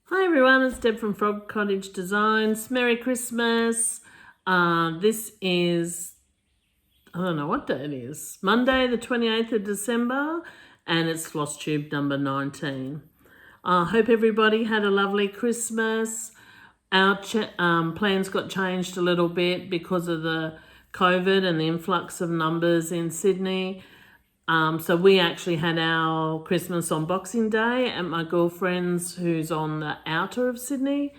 Hi everyone, it's Deb from Frog Cottage Designs. Merry Christmas. This is, I don't know what day it is, Monday the 28th of December, and it's Flosstube number 19. I hope everybody had a lovely Christmas. Our plans got changed a little bit because of the COVID and the influx of numbers in Sydney. So we actually had our Christmas on Boxing Day at my girlfriend's, who's on the outer of Sydney.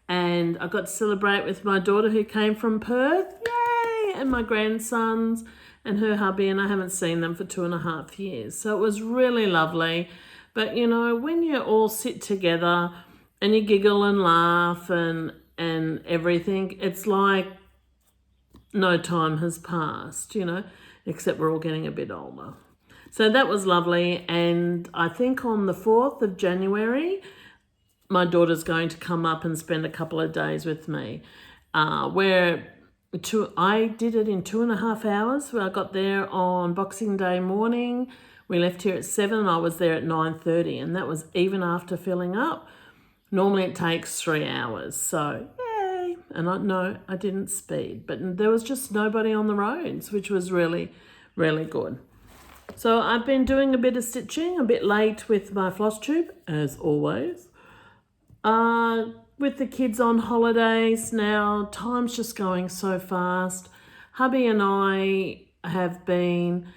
And I got to celebrate with my daughter who came from Perth. Yay! And my grandsons and her hubby, and I haven't seen them for 2.5 years. So it was really lovely. But you know, when you all sit together and you giggle and laugh and everything, it's like no time has passed, you know, except we're all getting a bit older. So that was lovely, and I think on the 4th of January, my daughter's going to come up and spend a couple of days with me. I did it in 2.5 hours. I got there on Boxing Day morning. We left here at 7 and I was there at 9:30, and that was even after filling up. Normally it takes 3 hours, so yay. And I didn't speed, but there was just nobody on the roads, which was really, really good. So I've been doing a bit of stitching, a bit late with my floss tube, as always. With the kids on holidays now, time's just going so fast. Hubby and I have been,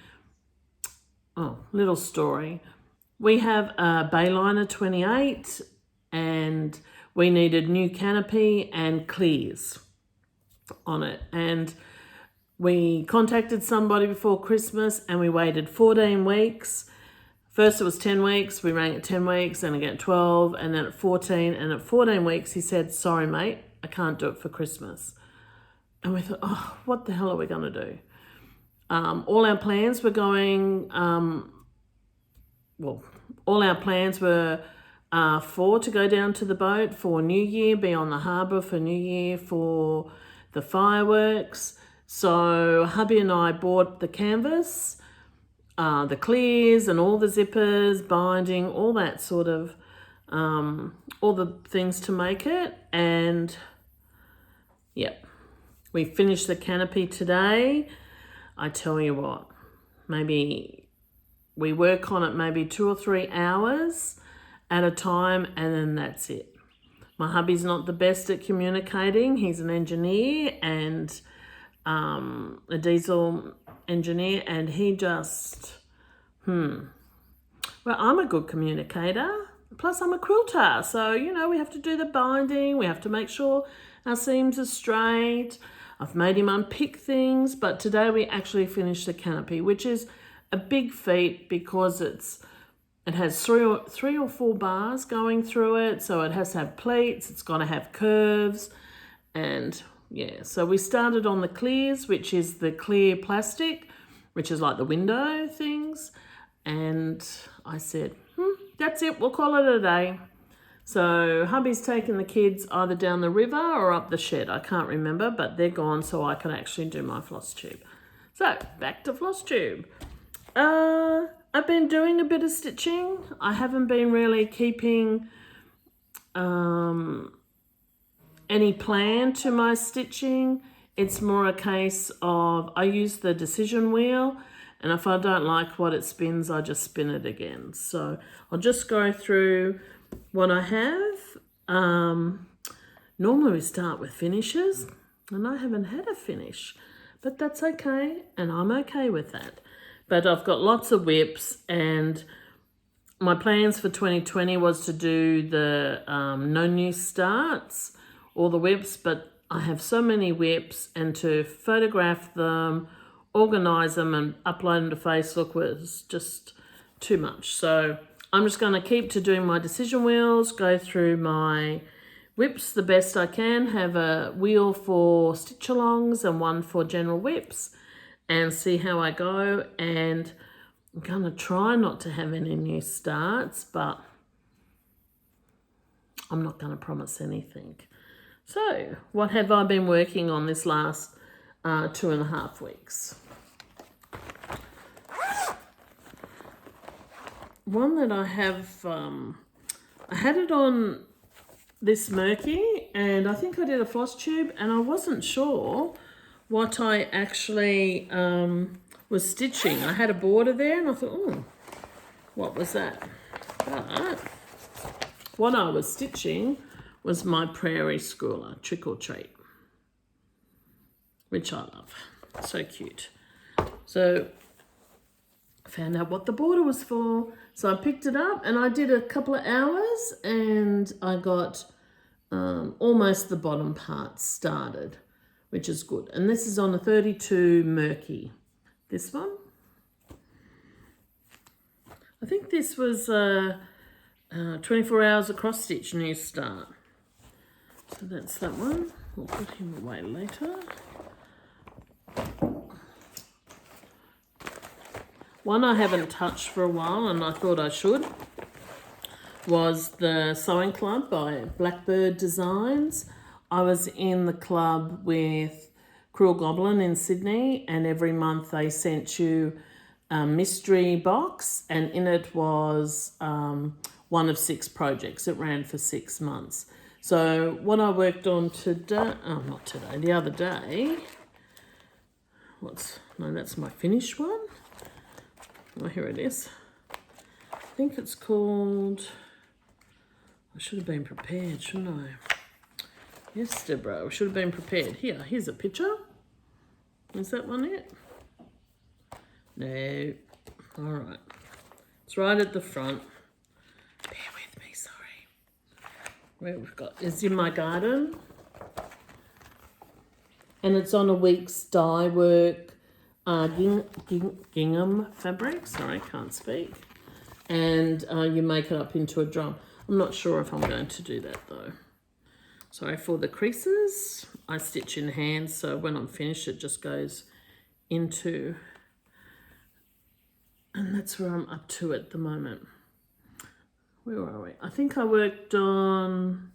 little story. We have a Bayliner 28 and we needed new canopy and clears on it. And we contacted somebody before Christmas and we waited 14 weeks. First it was 10 weeks, we rang at 10 weeks, and again at 12, and then at 14. And at 14 weeks he said, sorry mate, I can't do it for Christmas. And we thought, oh, what the hell are we going to do? All our plans were going, for to go down to the boat for New Year, be on the harbour for New Year for the fireworks. So hubby and I bought the canvas, the clears and all the zippers, binding, all that sort of, all the things to make it. And yep, we finished the canopy today. I tell you what, maybe we work on it maybe 2 or 3 hours at a time, and then that's it. My hubby's not the best at communicating. He's an engineer and a diesel engineer, and he just, well, I'm a good communicator, plus I'm a quilter, so, you know, we have to do the binding, we have to make sure our seams are straight. I've made him unpick things, but today we actually finished the canopy, which is a big feat because it has three or four bars going through it, so it has to have pleats, it's got to have curves, and yeah, so we started on the clears, which is the clear plastic, which is like the window things. And I said, that's it, we'll call it a day. So hubby's taken the kids either down the river or up the shed. I can't remember, but they're gone so I can actually do my floss tube. So back to floss tube. I've been doing a bit of stitching. I haven't been really keeping any plan to my stitching. It's more a case of I use the decision wheel, and if I don't like what it spins, I just spin it again. So I'll just go through what I have. Normally we start with finishes, and I haven't had a finish, but that's okay, and I'm okay with that. But I've got lots of whips, and my plans for 2020 was to do the no new starts, all the whips, but I have so many whips, and to photograph them, organise them and upload them to Facebook was just too much. So I'm just going to keep to doing my decision wheels, go through my whips the best I can, have a wheel for stitch alongs and one for general whips, and see how I go. And I'm going to try not to have any new starts, but I'm not going to promise anything. So what have I been working on this last 2.5 weeks? One that I have, I had it on this murky, and I think I did a floss tube, and I wasn't sure what I actually was stitching. I had a border there, and I thought, oh, what was that? But what I was stitching was my Prairie Schooler Trick or Treat, which I love. So cute. So I found out what the border was for. So I picked it up and I did a couple of hours and I got almost the bottom part started, which is good. And this is on a 32 Murky. This one. I think this was 24 hours of cross stitch new start. So that's that one. We'll put him away later. One I haven't touched for a while and I thought I should was the Sewing Club by Blackbird Designs. I was in the club with Cruel Goblin in Sydney, and every month they sent you a mystery box, and in it was one of 6 projects. It ran for 6 months. So what I worked on today, not today, the other day, that's my finished one. Oh, here it is. I think it's called, I should have been prepared, shouldn't I? Yes, Deborah, I should have been prepared. Here's a picture. Is that one it? No. All right. It's right at the front. Bear with me, sorry. Where we've got, it's in my garden. And it's on a week's dye work. Gingham fabric, sorry, can't speak, and you make it up into a drum. I'm not sure if I'm going to do that though. Sorry for the creases. I stitch in hand, so when I'm finished it just goes into, and that's where I'm up to at the moment. Where are we? I think I worked on,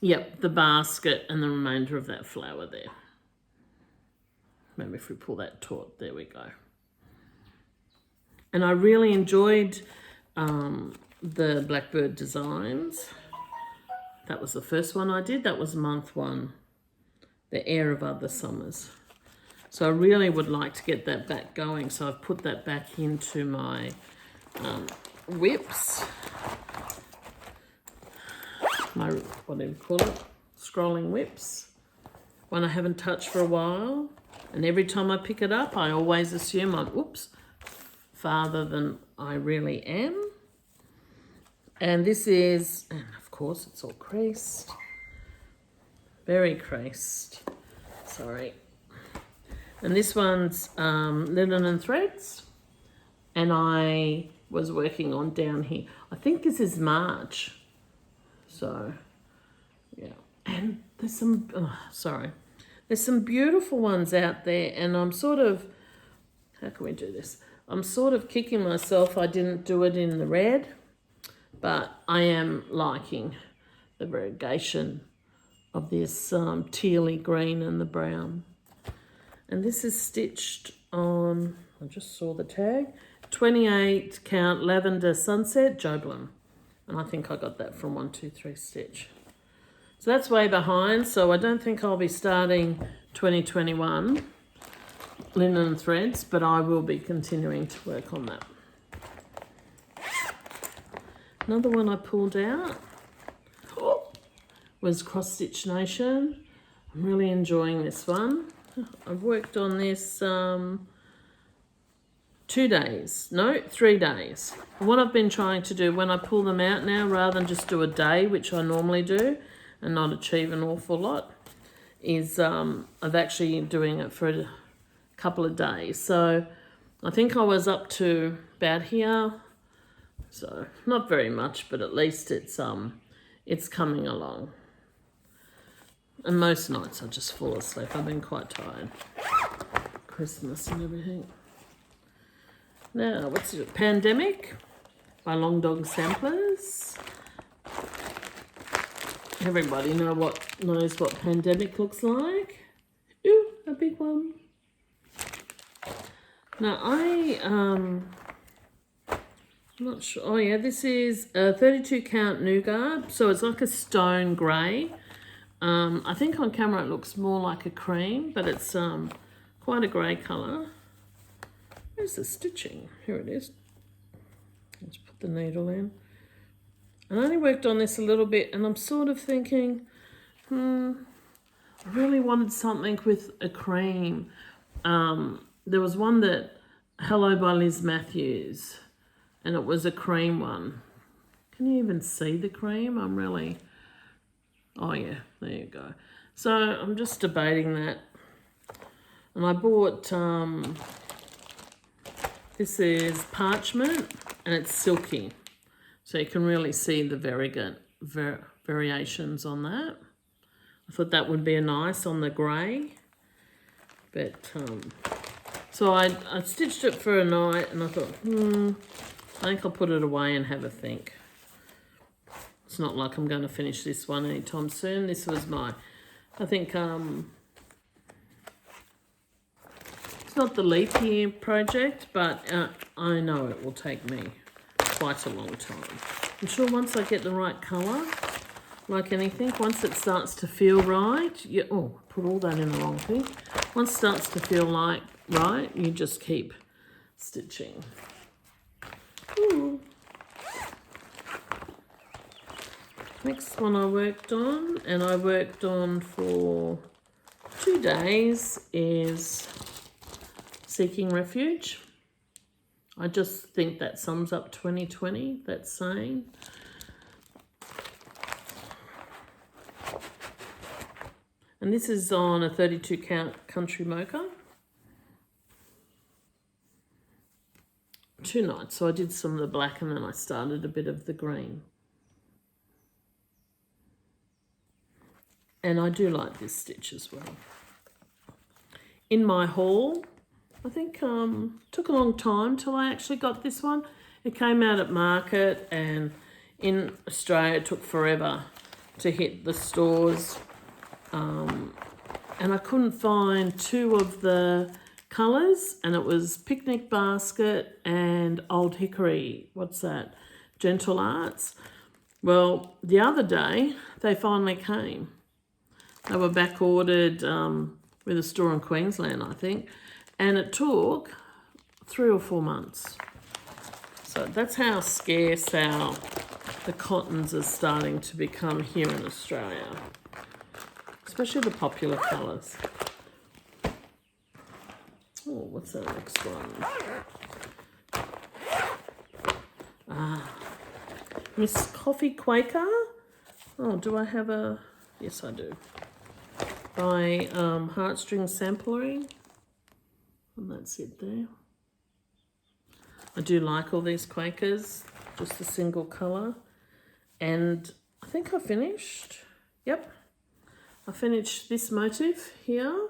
yep, the basket and the remainder of that flower there. Maybe if we pull that taut, there we go. And I really enjoyed the Blackbird Designs. That was the first one I did. That was month 1, The Air of Other Summers. So I really would like to get that back going. So I've put that back into my whips. My, what do you call it? Scrolling whips. One I haven't touched for a while. And every time I pick it up, I always assume I'm, farther than I really am. And this is, and of course it's all creased. Very creased. Sorry. And this one's linen and threads. And I was working on down here. I think this is March. So, yeah. And there's some, there's some beautiful ones out there, and I'm sort of, how can we do this? I'm sort of kicking myself I didn't do it in the red, but I am liking the variegation of this tealy green and the brown. And this is stitched on, I just saw the tag, 28 count Lavender Sunset Joblin. And I think I got that from 123 Stitch. So that's way behind, so I don't think I'll be starting 2021 linen and threads, but I will be continuing to work on that. Another one I pulled out was Cross Stitch Nation. I'm really enjoying this one. I've worked on this 3 days. And what I've been trying to do when I pull them out now, rather than just do a day, which I normally do, and not achieve an awful lot, is of actually doing it for a couple of days. So I think I was up to about here, so not very much, but at least it's coming along. And most nights I just fall asleep. I've been quite tired. Christmas and everything. Now, what's it? Pandemic by Long Dog Samplers. Everybody knows what pandemic looks like. Ooh, a big one. Now I'm not sure. Oh yeah, this is a 32 count nougat, so it's like a stone grey. I think on camera it looks more like a cream, but it's quite a grey colour. Where's the stitching? Here it is. Let's put the needle in. I only worked on this a little bit, and I'm sort of thinking, I really wanted something with a cream. There was one that, Hello by Liz Matthews, and it was a cream one. Can you even see the cream? I'm really... Oh yeah, there you go. So I'm just debating that. And I bought, this is parchment, and it's silky. So you can really see the variations on that. I thought that would be a nice on the grey. But, so I stitched it for a night, and I thought, I think I'll put it away and have a think. It's not like I'm going to finish this one anytime soon. This was my, I think, it's not the leap year project, but I know it will take me quite a long time. I'm sure once I get the right colour, like anything, once it starts to feel right, oh, I put all that in the wrong thing. Once it starts to feel like right, you just keep stitching. Ooh. Next one I worked on, and I worked on for 2 days, is Seeking Refuge. I just think that sums up 2020, that saying. And this is on a 32 count country mocha. 2 nights, so I did some of the black and then I started a bit of the green. And I do like this stitch as well. In my haul, I think took a long time till I actually got this one. It came out at market, and in Australia it took forever to hit the stores. And I couldn't find 2 of the colours, and it was Picnic Basket and Old Hickory. What's that? Gentle Arts. Well, the other day they finally came. They were back ordered with a store in Queensland, I think, and it took 3 or 4 months. So that's how scarce the cottons are starting to become here in Australia, especially the popular colours. Oh, what's that next one? Miss Coffee Quaker. Oh, do I have a... Yes, I do. By Heartstring Samplery. And that's it there. I do like all these Quakers, just a single colour. And I think I finished. Yep. I finished this motif here.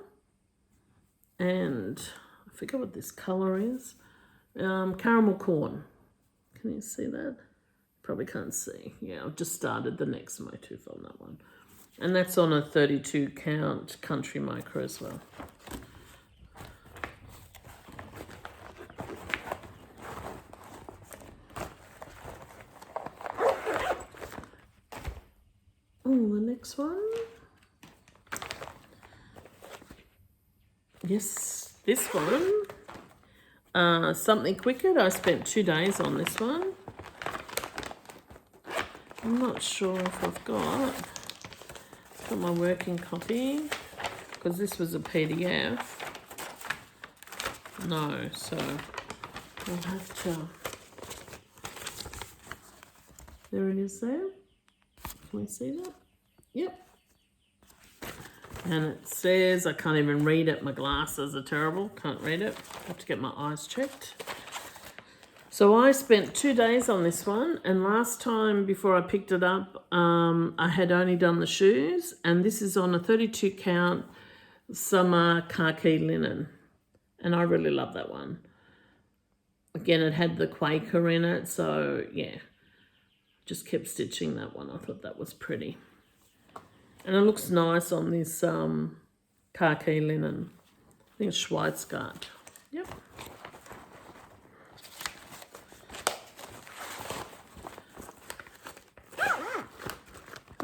And I forget what this colour is. Caramel corn. Can you see that? Probably can't see. Yeah, I've just started the next motif on that one. And that's on a 32 count country mocha as well. Oh, the next one. Yes, this one. Something Quicker. I spent 2 days on this one. I'm not sure if I've got my working copy, because this was a PDF. No, so I'll have to... There it is there. Can we see that? Yep. And it says, I can't even read it. My glasses are terrible. Can't read it. I have to get my eyes checked. So I spent 2 days on this one, and last time before I picked it up, I had only done the shoes, and this is on a 32 count summer khaki linen, and I really love that one. Again, it had the Quaker in it, so yeah, just kept stitching that one. I thought that was pretty. And it looks nice on this khaki linen. I think it's Schweizgart. Yep.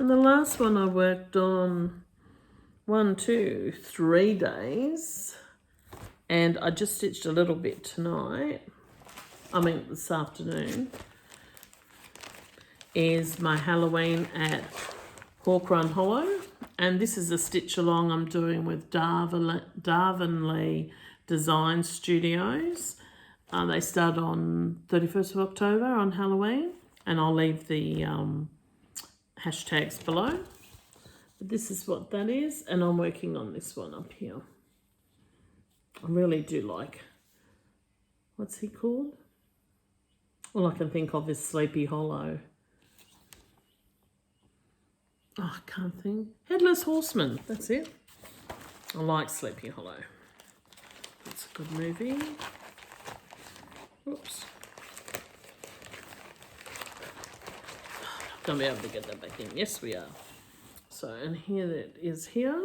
And the last one I worked on 1, 2, 3 days, and I just stitched a little bit tonight, this afternoon, is my Halloween at Hawk Run Hollow. And this is a stitch along I'm doing with Darvanalea Design Studios. They start on 31st of October on Halloween, and I'll leave the hashtags below. But this is what that is, and I'm working on this one up here. I really do like, what's he called? All I can think of is Sleepy Hollow. Oh, I can't think. Headless Horseman, that's it. I like Sleepy Hollow. It's a good movie. Oops. Not going to be able to get that back in. Yes, we are. So, and here it is here.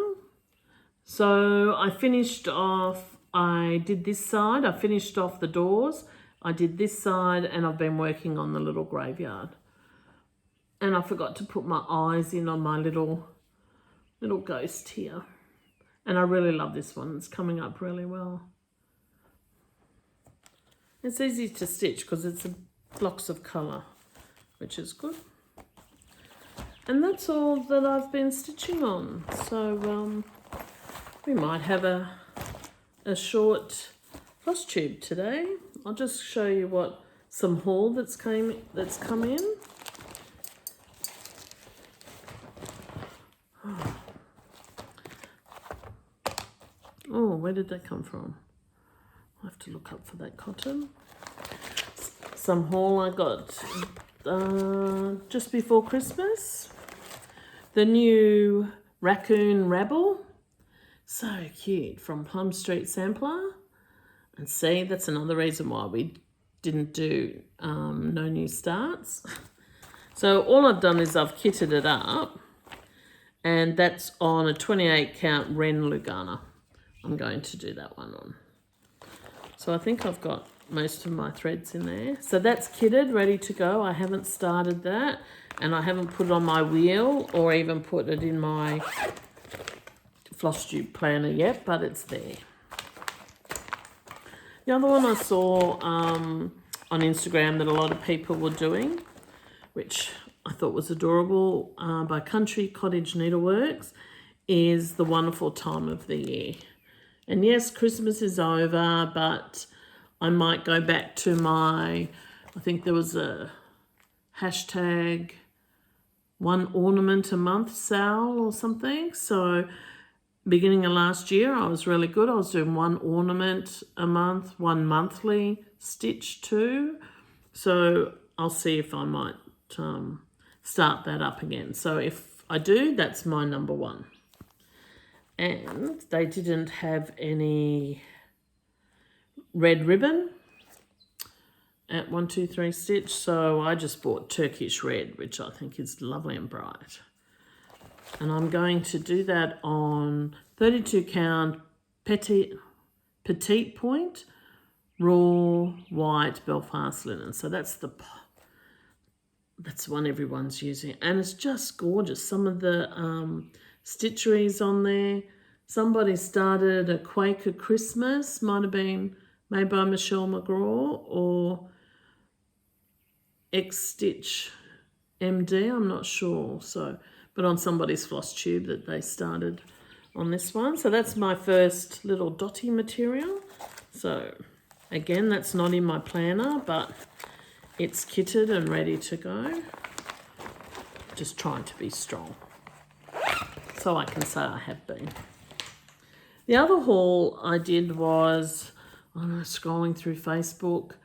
So I finished off, I did this side. I finished off the doors. I did this side, and I've been working on the little graveyard. And I forgot to put my eyes in on my little ghost here. And I really love this one. It's coming up really well. It's easy to stitch because it's blocks of colour, which is good. And that's all that I've been stitching on. So we might have a short floss tube today. I'll just show you what some haul that's come in. Oh, where did that come from? I'll have to look up for that cotton. Some haul I got just before Christmas. The new raccoon rabble. So cute, from Plum Street Sampler. And see, that's another reason why we didn't do no new starts. So all I've done is I've kitted it up. And that's on a 28 count Wren Lugana. I'm going to do that one on. So I think I've got most of my threads in there. So that's kitted, ready to go. I haven't started that, and I haven't put it on my wheel or even put it in my Flosstube planner yet, but it's there. The other one I saw on Instagram that a lot of people were doing, which I thought was adorable, by Country Cottage Needleworks, is The Wonderful Time of the Year. And yes, Christmas is over, but I might go back to I think there was a hashtag 1 ornament a month sale or something. So beginning of last year, I was really good. I was doing 1 ornament a month, 1 monthly stitch too. So I'll see if I might start that up again. So if I do, that's my number 1. And they didn't have any red ribbon at 1, 2, 3 stitch, so I just bought Turkish red, which I think is lovely and bright. And I'm going to do that on 32 count petite point raw white Belfast linen. So that's the one everyone's using, and it's just gorgeous. Some of the stitcheries on there. Somebody started a Quaker Christmas, might have been made by Michelle McGraw or xstitches MD, I'm not sure. So, but on somebody's floss tube that they started on this one. So that's my first little dotty material. So again, that's not in my planner, but it's kitted and ready to go. Just trying to be strong, so I can say I have been. The other haul I did was, I don't know, scrolling through Facebook,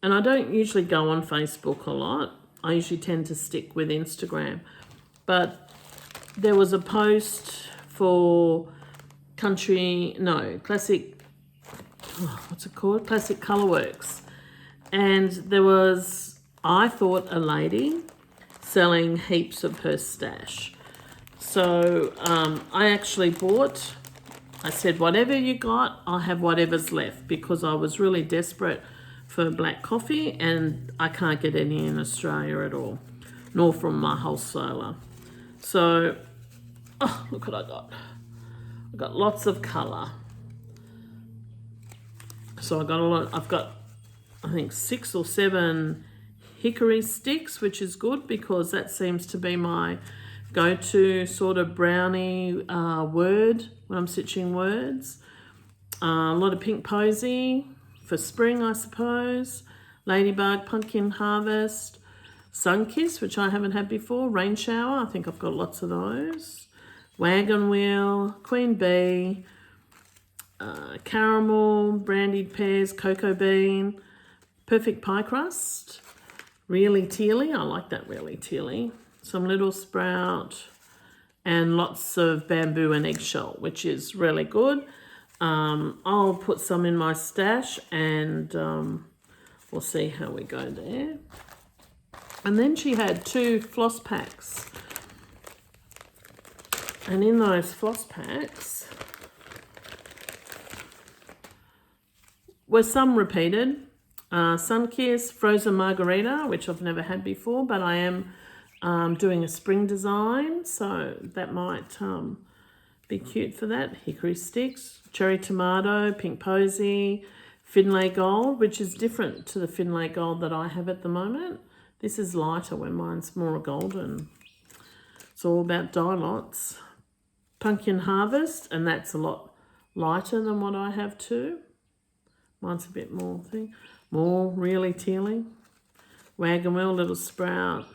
and I don't usually go on Facebook a lot. I usually tend to stick with Instagram, but there was a post for classic, what's it called? Classic Colourworks. And there was, I thought, a lady selling heaps of her stash. So I actually bought, I said, whatever you got, I'll have whatever's left, because I was really desperate for black coffee and I can't get any in Australia at all, nor from my wholesaler. So, oh, look what I got. I got lots of colour. So I've got, I think 6 or 7 hickory sticks, which is good because that seems to be my go-to sort of brownie word when I'm stitching words. A lot of pink posy for spring, I suppose. Ladybug, pumpkin harvest, sun kiss, which I haven't had before. Rain shower, I think I've got lots of those. Wagon wheel, queen bee, caramel, brandied pears, cocoa bean, perfect pie crust, really tealy. I like that really tealy. Some little sprout and lots of bamboo and eggshell, which is really good. I'll put some in my stash and we'll see how we go there. And then she had 2 floss packs. And in those floss packs were some repeated. Sunkiss, frozen margarita, which I've never had before, but I am doing a spring design, so that might be cute for that. Hickory sticks, cherry tomato, pink posy, Finlay gold, which is different to the Finlay gold that I have at the moment. This is lighter when mine's more golden. It's all about dye lots. Pumpkin harvest, and that's a lot lighter than what I have too. Mine's a bit more thing, more really tealy. Wagon wheel, little sprout,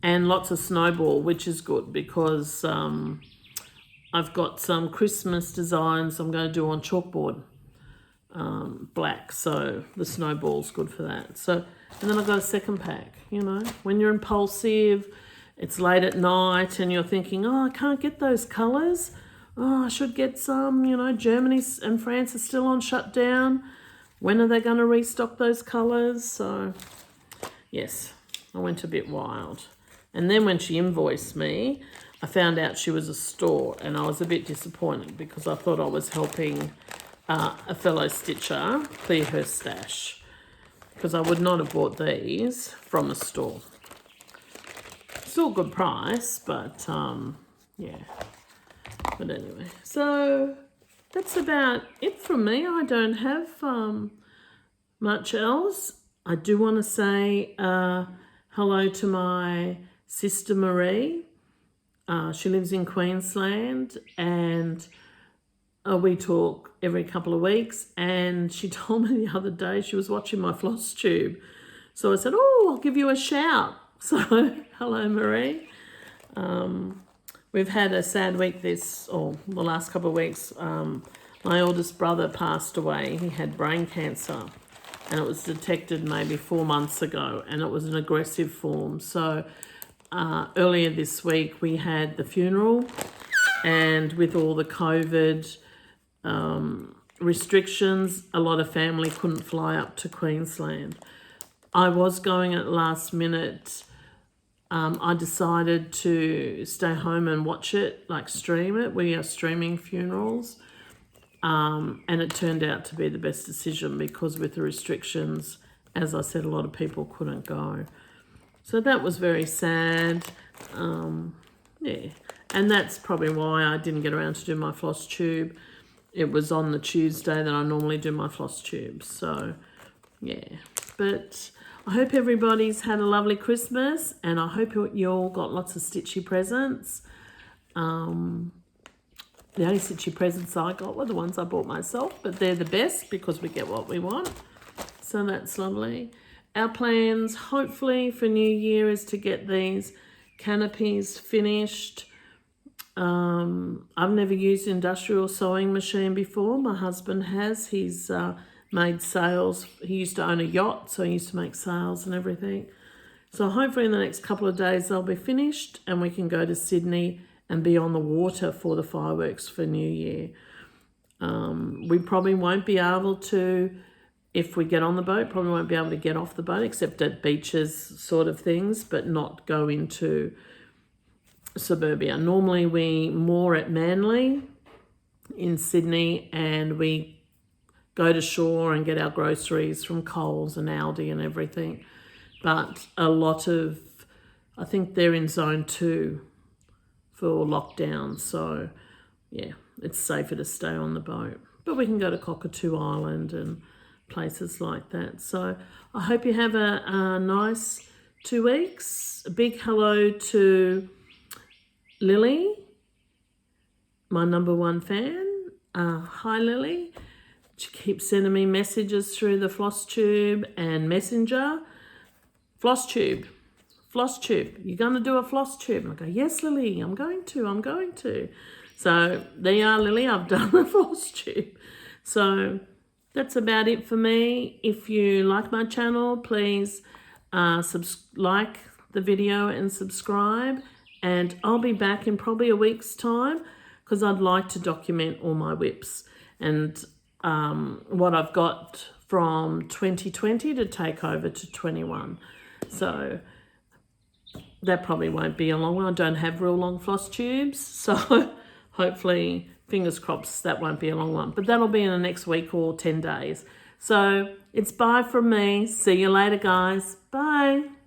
and lots of snowball, which is good because I've got some Christmas designs I'm going to do on chalkboard, black, so the snowball's good for that. So, and then I've got a second pack, you know, when you're impulsive, it's late at night and you're thinking, oh, I can't get those colours. Oh, I should get some, you know, Germany and France are still on shutdown. When are they going to restock those colours? So, yes, I went a bit wild. And then when she invoiced me, I found out she was a store and I was a bit disappointed because I thought I was helping a fellow stitcher clear her stash because I would not have bought these from a store. Still a good price, but yeah. But anyway, so that's about it from me. I don't have much else. I do want to say hello to my sister Marie. She lives in Queensland and we talk every couple of weeks, and she told me the other day she was watching my floss tube. So I said, oh, I'll give you a shout. So hello Marie. We've had a sad week the last couple of weeks. My oldest brother passed away. He had brain cancer and it was detected maybe 4 months ago and it was an aggressive form. So earlier this week we had the funeral, and with all the COVID restrictions, a lot of family couldn't fly up to Queensland. I was going at last minute. I decided to stay home and watch it, like stream it. We are streaming funerals. And it turned out to be the best decision because with the restrictions, as I said, a lot of people couldn't go. So that was very sad. Yeah. And that's probably why I didn't get around to do my floss tube. It was on the Tuesday that I normally do my floss tube. So, yeah. But I hope everybody's had a lovely Christmas, and I hope you all got lots of stitchy presents. The only stitchy presents I got were the ones I bought myself, but they're the best because we get what we want. So that's lovely. Our plans, hopefully, for New Year is to get these canopies finished. I've never used an industrial sewing machine before. My husband has. He's made sails. He used to own a yacht, so he used to make sails and everything. So hopefully in the next couple of days they'll be finished and we can go to Sydney and be on the water for the fireworks for New Year. We probably won't be able to, if we get on the boat, probably won't be able to get off the boat except at beaches sort of things, but not go into suburbia. Normally we moor at Manly in Sydney and we go to shore and get our groceries from Coles and Aldi and everything. But a lot of, I think they're in zone 2 for lockdown. So, yeah, it's safer to stay on the boat. But we can go to Cockatoo Island and places like that. So I hope you have a nice 2 weeks. A big hello to Lily, my #1 fan. Hi, Lily. She keeps sending me messages through the Flosstube and Messenger. Flosstube, you're going to do a Flosstube? And I go, yes, Lily, I'm going to. So there you are, Lily, I've done a Flosstube. So that's about it for me. If you like my channel, please like the video and subscribe. And I'll be back in probably a week's time because I'd like to document all my whips and what I've got from 2020 to take over to 21. So that probably won't be a long one. I don't have real long floss tubes, so hopefully, fingers crossed, that won't be a long one. But that'll be in the next week or 10 days. So it's bye from me. See you later, guys. Bye.